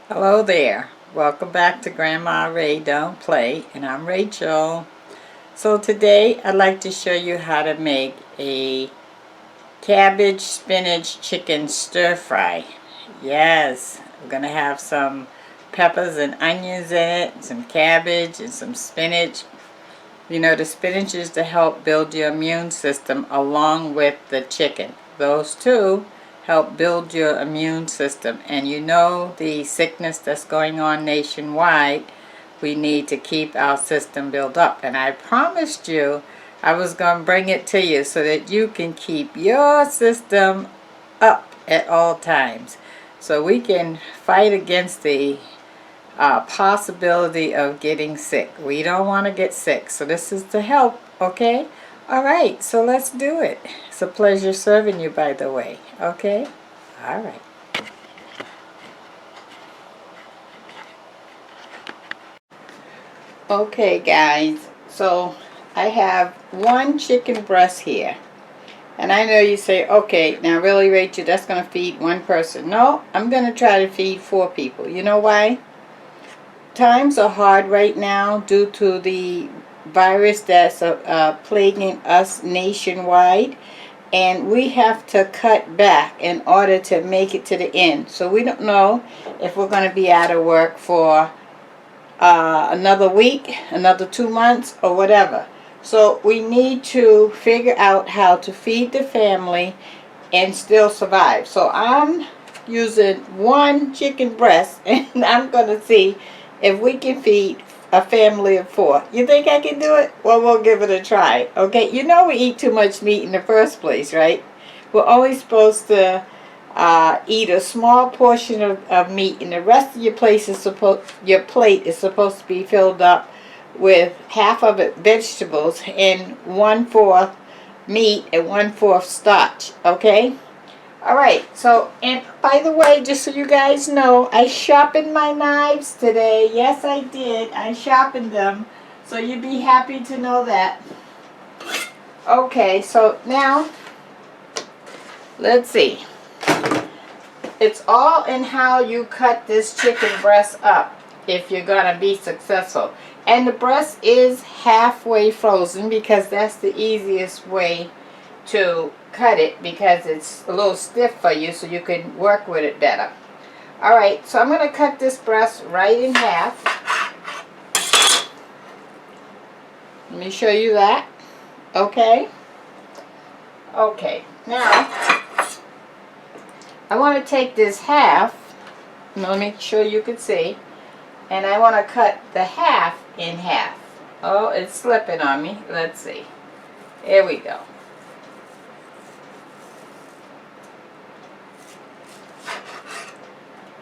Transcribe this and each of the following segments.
Hello there. Welcome back to Grandma Ray Don't Play, and I'm Rachel. So today I'd like to show you how to make a cabbage spinach chicken stir fry. Yes, we're going to have some peppers and onions in it, some cabbage and some spinach. You know, the spinach is to help build your immune system along with the chicken. Those two help build your immune system. And you know the sickness that's going on nationwide, we need to keep our system built up. And I promised you I was going to bring it to you so that you can keep your system up at all times. So we can fight against the possibility of getting sick. We don't want to get sick. So this is to help, okay? All right, so let's do it. It's a pleasure serving you, by the way. Okay? All right. Okay, guys. So I have one chicken breast here. And I know you say, okay, now really, Rachel, that's going to feed one person. No, I'm going to try to feed 4 people. You know why? Times are hard right now due to the virus that's plaguing us nationwide, and we have to cut back in order to make it to the end. So we don't know if we're going to be out of work for another week, another 2 months, or whatever. So we need to figure out how to feed the family and still survive. So I'm using one chicken breast, and I'm going to see if we can feed a family of 4. You think I can do it? Well, we'll give it a try. Okay, you know we eat too much meat in the first place, right? We're only supposed to eat a small portion of meat, and the rest of your plate is supposed to be filled up with half of it vegetables and 1/4 meat and 1/4 starch. Okay. Alright, so, and by the way, just so you guys know, I sharpened my knives today. Yes, I did. I sharpened them. So you'd be happy to know that. Okay, so now, let's see. It's all in how you cut this chicken breast up if you're going to be successful. And the breast is halfway frozen because that's the easiest way to cut it, because it's a little stiff for you so you can work with it better. Alright, so I'm going to cut this breast right in half. Let me show you that. Okay. Okay, now I want to take this half, let me show you can see, and I want to cut the half in half. Oh, it's slipping on me. Let's see. Here we go.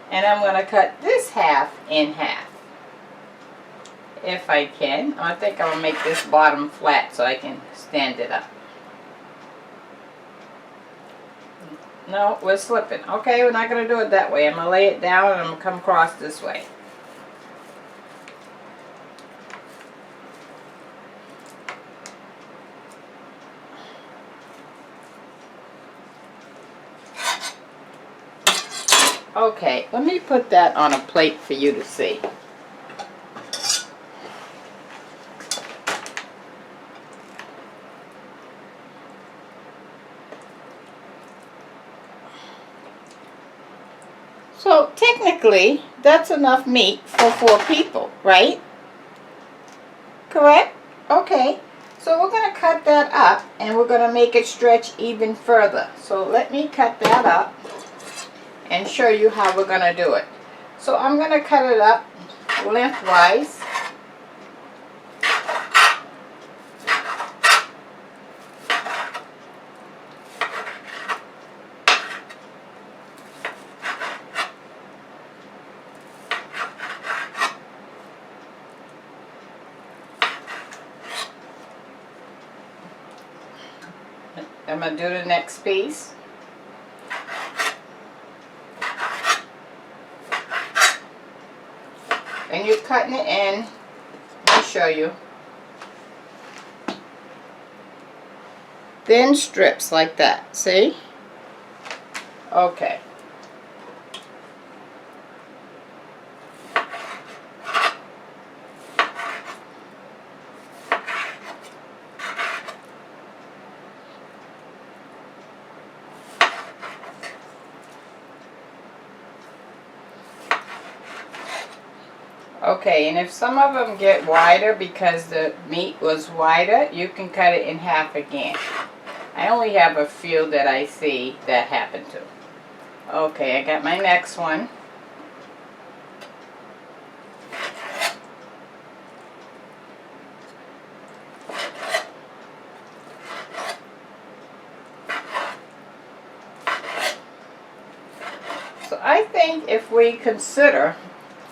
And I'm going to cut this half in half. If I can. I think I'm going to make this bottom flat so I can stand it up. No, we're slipping. Okay, we're not going to do it that way. I'm going to lay it down and I'm going to come across this way. Okay, let me put that on a plate for you to see. So technically, that's enough meat for 4 people, right? Correct? Okay. So we're going to cut that up and we're going to make it stretch even further. So let me cut that up and show you how we're going to do it. So I'm going to cut it up lengthwise. I'm going to do the next piece. And you're cutting it in, let me show you, thin strips like that, see? Okay. Okay, and if some of them get wider because the meat was wider, you can cut it in half again. I only have a few that I see that happen to. Okay, I got my next one. So I think if we consider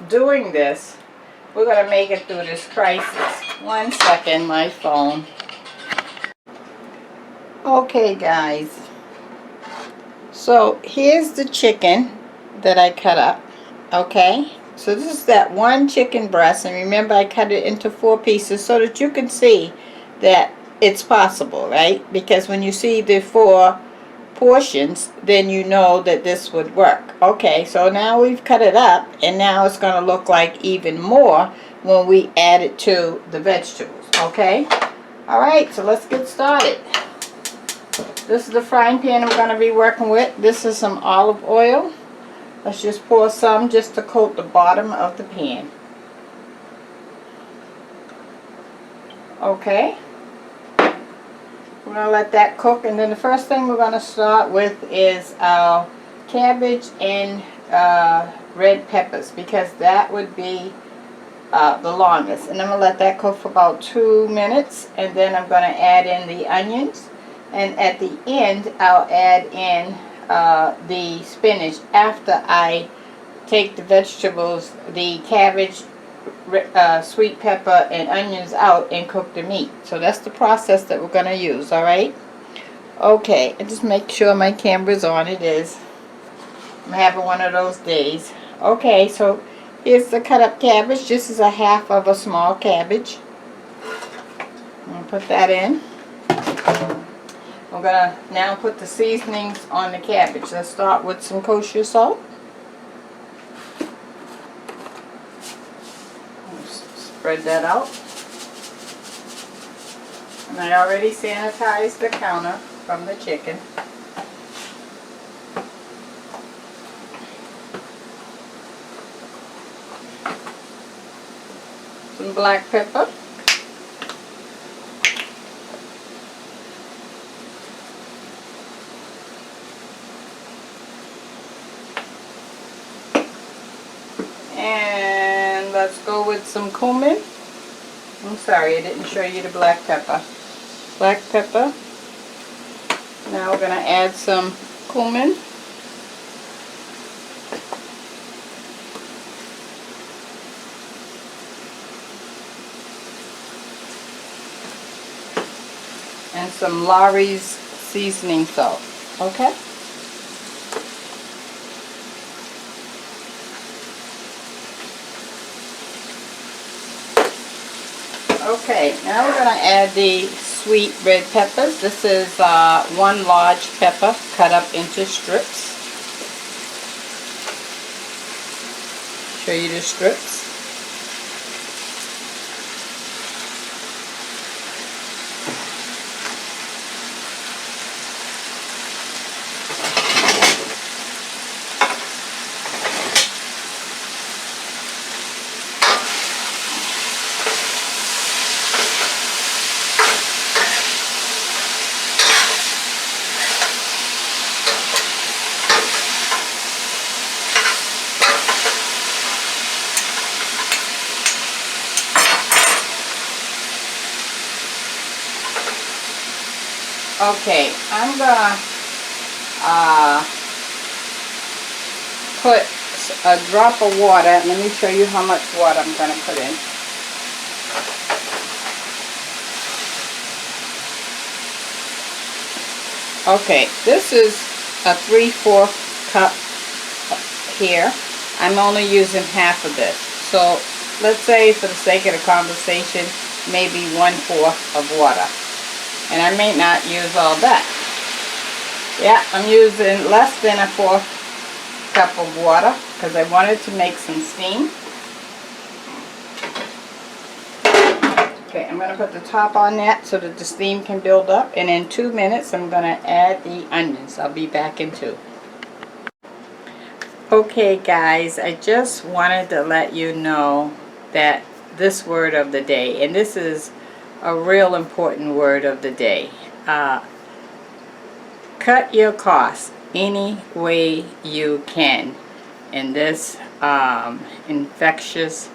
doing this, we're going to make it through this crisis. 1 second, my phone. Okay, guys. So here's the chicken that I cut up. Okay. So this is that one chicken breast, and remember I cut it into 4 pieces so that you can see that it's possible, right? Because when you see the 4 portions, then you know that this would work. Okay, so now we've cut it up, and now it's going to look like even more when we add it to the vegetables. Okay, all right, so let's get started. This is the frying pan I'm going to be working with. This is some olive oil. Let's just pour some just to coat the bottom of the pan. Okay, we're going to let that cook, and then the first thing we're going to start with is our cabbage and red peppers, because that would be the longest. And I'm going to let that cook for about 2 minutes, and then I'm going to add in the onions, and at the end I'll add in the spinach after I take the vegetables, the cabbage, sweet pepper and onions out and cook the meat. So that's the process that we're going to use. Alright, okay, and just make sure my camera's on. It is. I'm having one of those days. Okay, so here's the cut up cabbage. This is a half of a small cabbage. I'm going to put that in. I'm going to now put the seasonings on the cabbage. Let's start with some kosher salt. Spread that out. And I already sanitized the counter from the chicken. Some black pepper. And let's go with some cumin. I'm sorry, I didn't show you the black pepper. Black pepper. Now we're going to add some cumin. And some Lawry's seasoning salt. Okay? Okay, now we're going to add the sweet red peppers. This is 1 large pepper cut up into strips. Show you the strips. Okay, I'm gonna put a drop of water. Let me show you how much water I'm gonna put in. Okay, this is a 3/4 cup here. I'm only using half of this. So let's say, for the sake of the conversation, maybe 1/4 of water. And I may not use all that. Yeah, I'm using less than a 1/4 cup of water because I wanted to make some steam. Okay, I'm going to put the top on that so that the steam can build up. And in 2 minutes, I'm going to add the onions. I'll be back in 2. Okay, guys, I just wanted to let you know that this word of the day, and this is a real important word of the day. Cut your costs any way you can in this infectious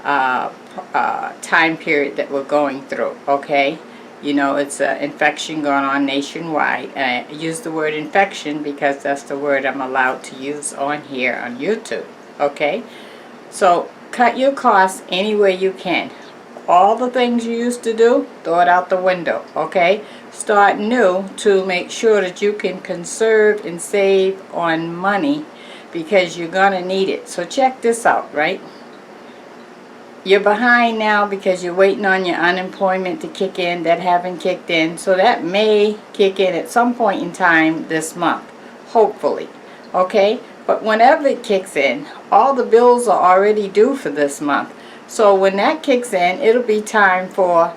time period that we're going through, okay? You know, it's an infection going on nationwide. And I use the word infection because that's the word I'm allowed to use on here on YouTube, okay? So, cut your costs any way you can. All the things you used to do, throw it out the window, okay? Start new to make sure that you can conserve and save on money because you're going to need it. So check this out, right? You're behind now because you're waiting on your unemployment to kick in that haven't kicked in. So that may kick in at some point in time this month, hopefully, okay? But whenever it kicks in, all the bills are already due for this month. So when that kicks in, it'll be time for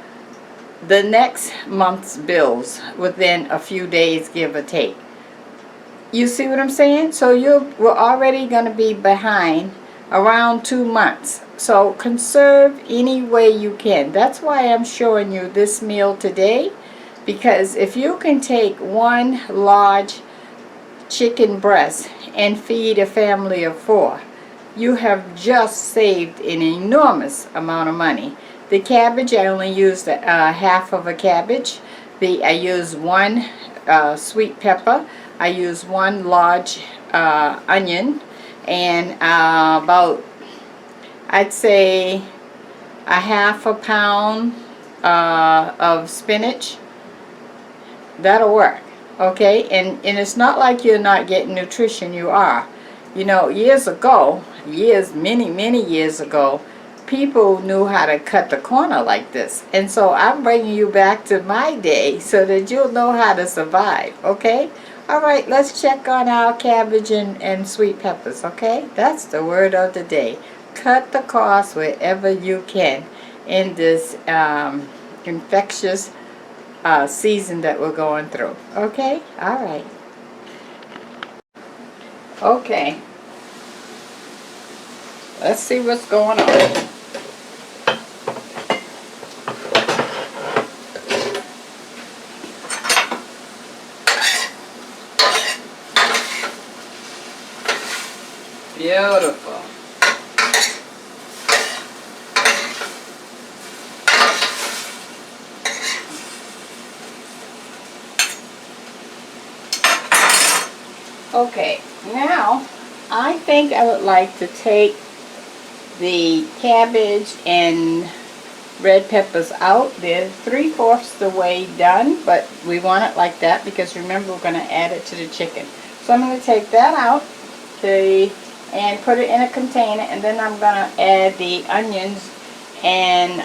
the next month's bills within a few days, give or take. You see what I'm saying? So we're already going to be behind around 2 months. So conserve any way you can. That's why I'm showing you this meal today, because if you can take one large chicken breast and feed a family of 4, you have just saved an enormous amount of money. The cabbage, I only used half of a cabbage. I used 1 sweet pepper. I used 1 large onion, and about, I'd say, a half a pound of spinach. That'll work, okay? And it's not like you're not getting nutrition. You are. You know, years ago, many years ago, people knew how to cut the corner like this. And so I'm bringing you back to my day so that you'll know how to survive, okay? All right, let's check on our cabbage and sweet peppers, okay? That's the word of the day. Cut the cost wherever you can in this infectious season that we're going through, okay? All right. Okay, let's see what's going on. Beautiful. Okay, now I think I would like to take the cabbage and red peppers out. They're 3/4 the way done, but we want it like that because remember we're going to add it to the chicken. So I'm going to take that out and put it in a container, and then I'm going to add the onions and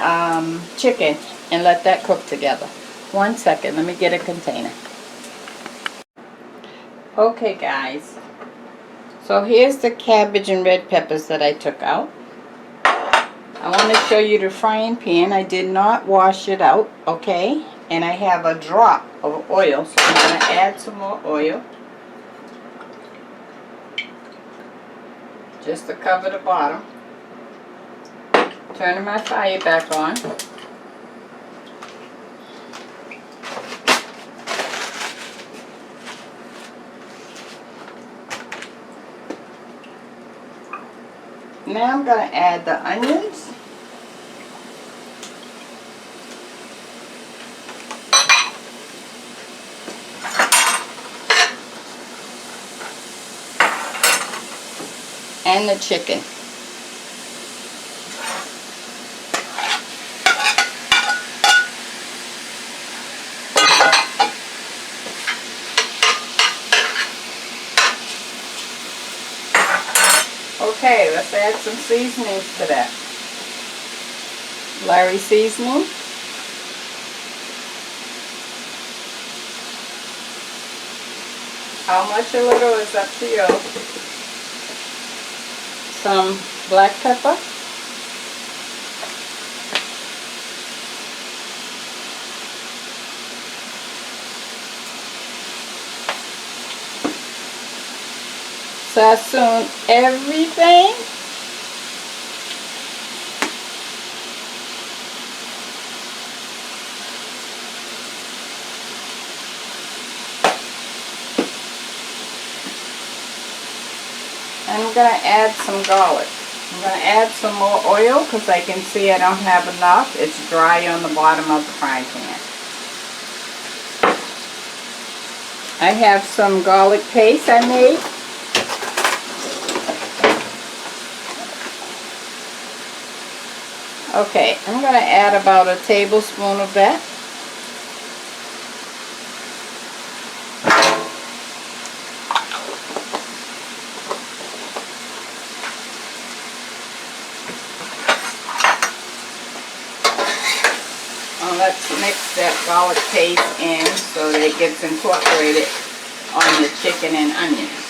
chicken and let that cook together. 1 second, let me get a container. Okay guys, so here's the cabbage and red peppers that I took out. I want to show you the frying pan. I did not wash it out, okay? And I have a drop of oil, so I'm going to add some more oil just to cover the bottom. Turning my fire back on. Now I'm going to add the onions. And the chicken. Okay, let's add some seasonings to that. Larry seasoning. How much a little is up to you. Some black pepper. Sassoon everything. going to add some garlic. I'm going to add some more oil because I can see I don't have enough. It's dry on the bottom of the frying pan. I have some garlic paste I made. Okay, I'm going to add about a tablespoon of that. Let's mix that garlic paste in so that it gets incorporated on the chicken and onions.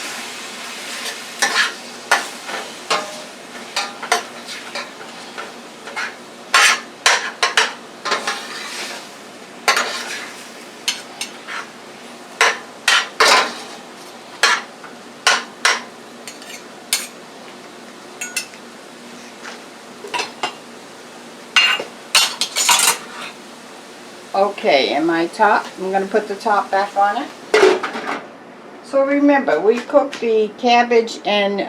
Okay, and my top, I'm going to put the top back on it. So remember, we cooked the cabbage and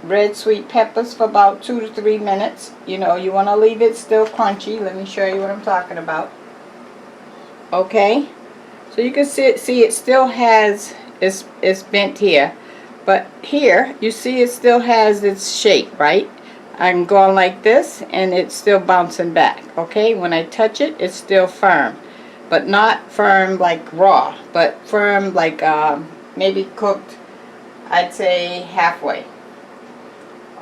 red sweet peppers for about 2 to 3 minutes. You know, you want to leave it still crunchy. Let me show you what I'm talking about. Okay, so you can see it still has, it's bent here. But here, you see it still has its shape, right? I'm going like this and it's still bouncing back. Okay, when I touch it, it's still firm, but not firm like raw, but firm like maybe cooked, I'd say halfway.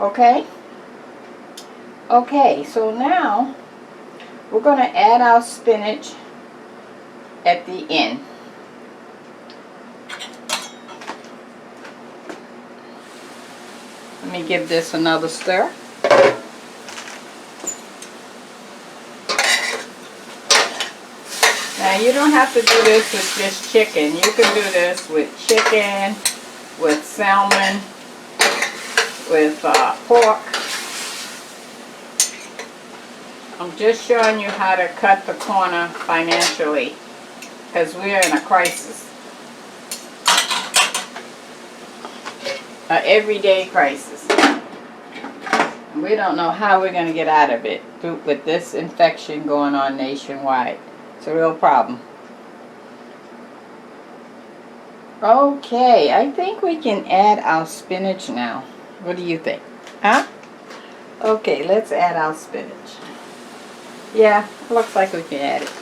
Okay, so now we're going to add our spinach at the end. Let me give this another stir. Now you don't have to do this with just chicken. You can do this with chicken, with salmon, with pork. I'm just showing you how to cut the corner financially because we're in a crisis. An everyday crisis. We don't know how we're going to get out of it with this infection going on nationwide. It's a real problem. Okay, I think we can add our spinach now. What do you think? Huh? Okay, let's add our spinach. Yeah, looks like we can add it.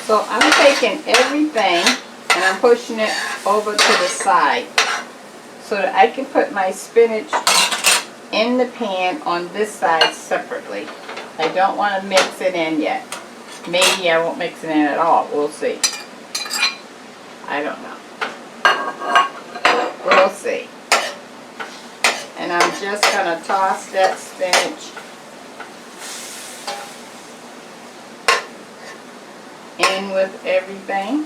So I'm taking everything and I'm pushing it over to the side so that I can put my spinach in the pan on this side separately. I don't want to mix it in yet. Maybe I won't mix it in at all. We'll see. I don't know. We'll see. And I'm just going to toss that spinach in with everything.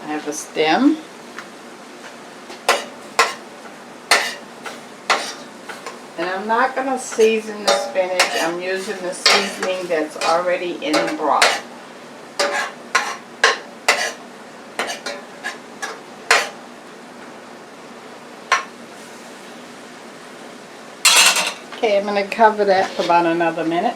I have a stem. And I'm not going to season the spinach. I'm using the seasoning that's already in the broth. Okay, I'm going to cover that for about another minute.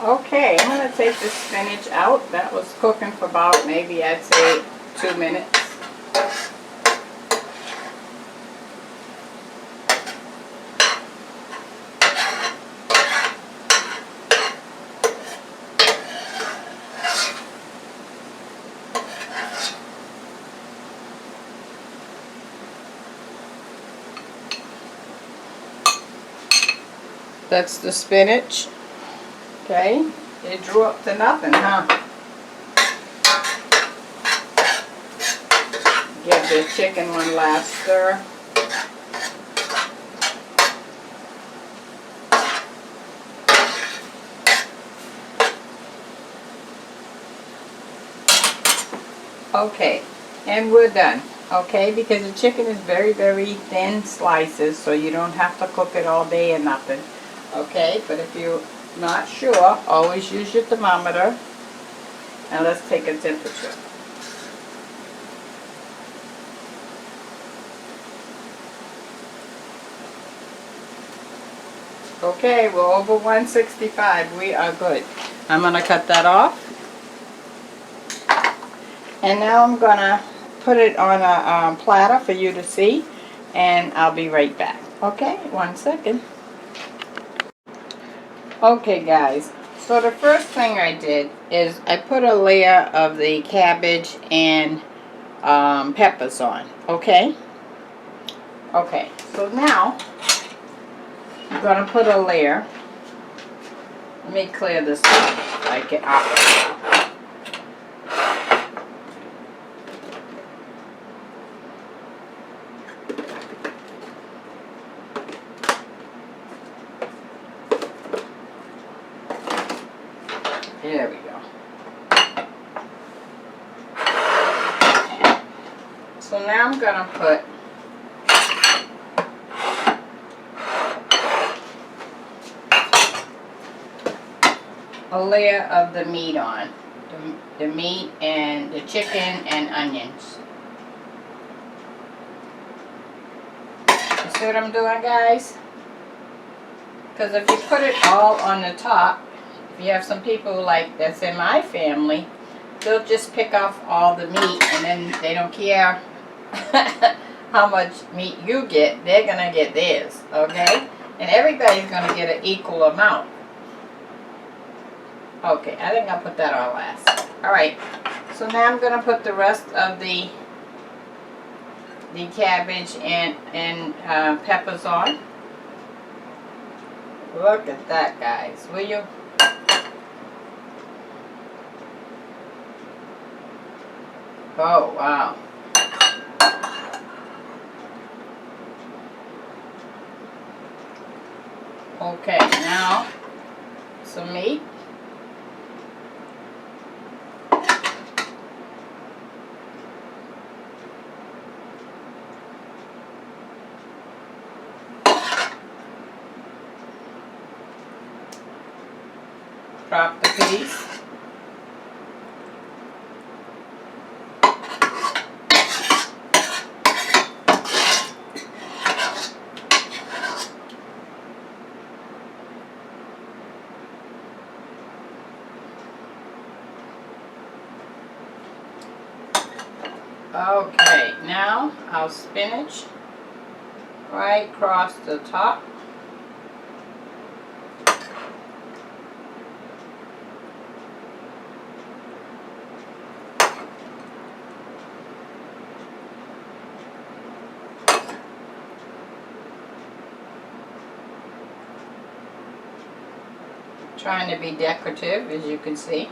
Okay, I'm going to take the spinach out. That was cooking for about maybe I'd say 2 minutes. That's the spinach. Okay, it drew up to nothing, huh? Give the chicken one last stir. Okay, and we're done. Okay, because the chicken is very, very thin slices, so you don't have to cook it all day or nothing. Okay, but if you're not sure, always use your thermometer. And let's take a temperature. Okay, we're over 165. We are good. I'm going to cut that off. And now I'm going to put it on a platter for you to see. And I'll be right back. Okay, 1 second. Okay, guys. So the first thing I did is I put a layer of the cabbage and peppers on. Okay? Okay, so now I'm going to put a layer. Let me clear this up. I get out. There we go. So now I'm going to put a layer of the meat on. The meat and the chicken and onions. You see what I'm doing, guys? Because if you put it all on the top, if you have some people like that's in my family, they'll just pick off all the meat and then they don't care how much meat you get. They're going to get theirs, okay? And everybody's going to get an equal amount. Okay, I think I'll put that on last. Alright, so now I'm going to put the rest of the cabbage and peppers on. Look at that, guys, will you? Oh, wow. Okay, now some meat. Drop the piece. Okay, now our spinach right across the top. Trying to be decorative, as you can see.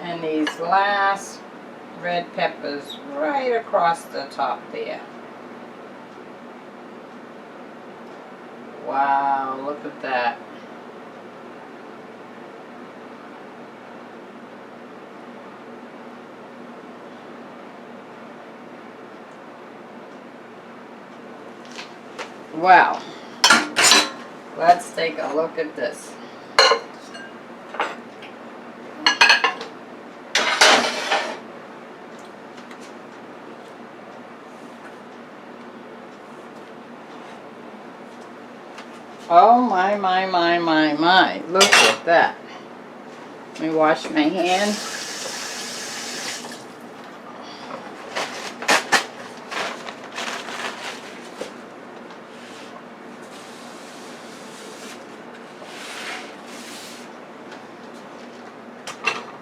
And these last red peppers right across the top there. Wow, look at that. Wow. Let's take a look at this. Oh my, my, my, my, my. Look at that. Let me wash my hands.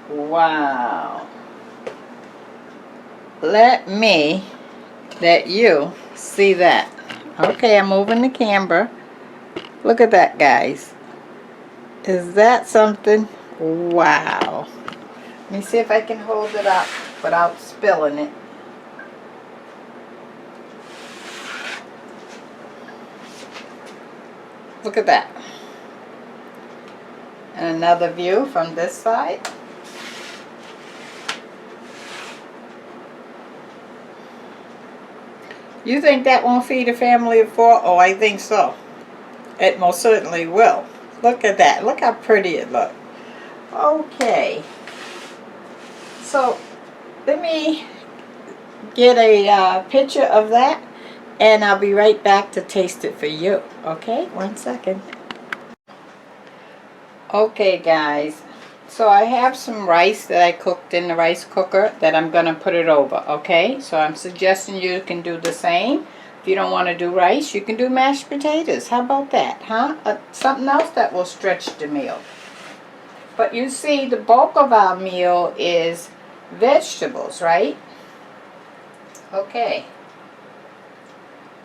Wow. let me let you see that. Okay, I'm moving the camera. Look at that, guys. Is that something? Wow. Let me see if I can hold it up without spilling it. Look at that. And another view from this side. You think that won't feed a family of 4? Oh, I think so. It most certainly will. Look at that. Look how pretty it looks. Okay. So, let me get a picture of that, and I'll be right back to taste it for you. Okay? 1 second. Okay, guys. So I have some rice that I cooked in the rice cooker that I'm going to put it over, okay? So I'm suggesting you can do the same. If you don't want to do rice, you can do mashed potatoes. How about that, huh? Something else that will stretch the meal. But you see, the bulk of our meal is vegetables, right? Okay.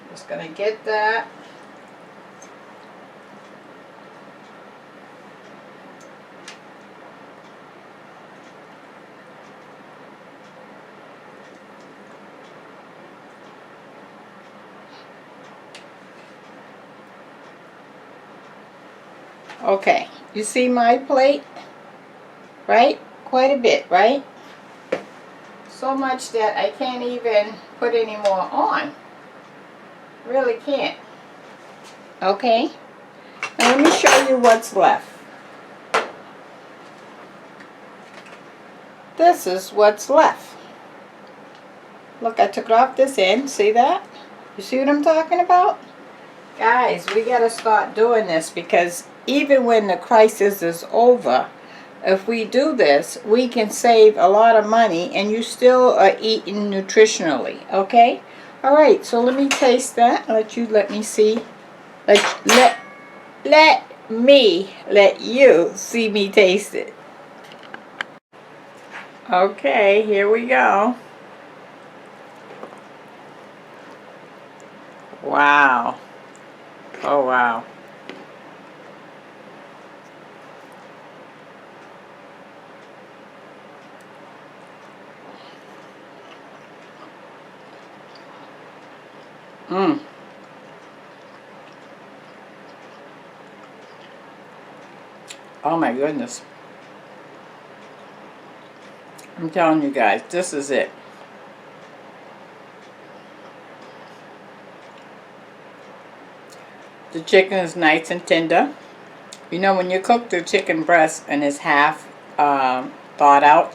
Just going to get that. Okay, you see my plate, right? Quite a bit, right? So much that I can't even put any more on. Really can't. Okay, now let me show you what's left. This is what's left. Look, I took it off this end. See that? You see what I'm talking about? Guys, we got to start doing this, because even when the crisis is over, if we do this, we can save a lot of money and you still are eating nutritionally, okay? All right, so let me taste that. Let me see. Let you see me taste it. Okay, here we go. Wow. Oh, wow. Mmm. Oh my goodness. I'm telling you guys, this is it. The chicken is nice and tender. You know, when you cook the chicken breast and it's half thawed out,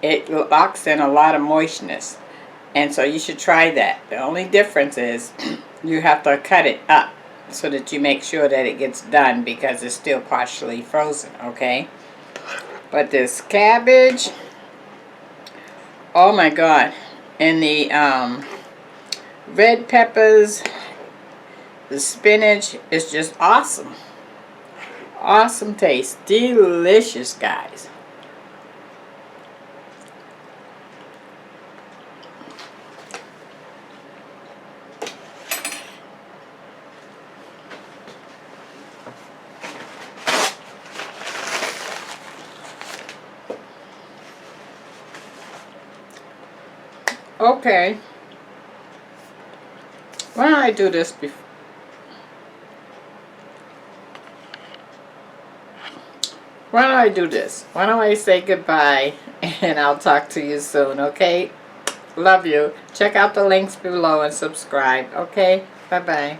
it locks in a lot of moistness. And so you should try that. The only difference is you have to cut it up so that you make sure that it gets done, because it's still partially frozen, okay? But this cabbage, oh my God. And the red peppers, the spinach is just awesome. Awesome taste. Delicious, guys. Okay. Why don't I do this before? Why don't I do this? Why don't I say goodbye and I'll talk to you soon, okay? Love you. Check out the links below and subscribe, okay? Bye-bye.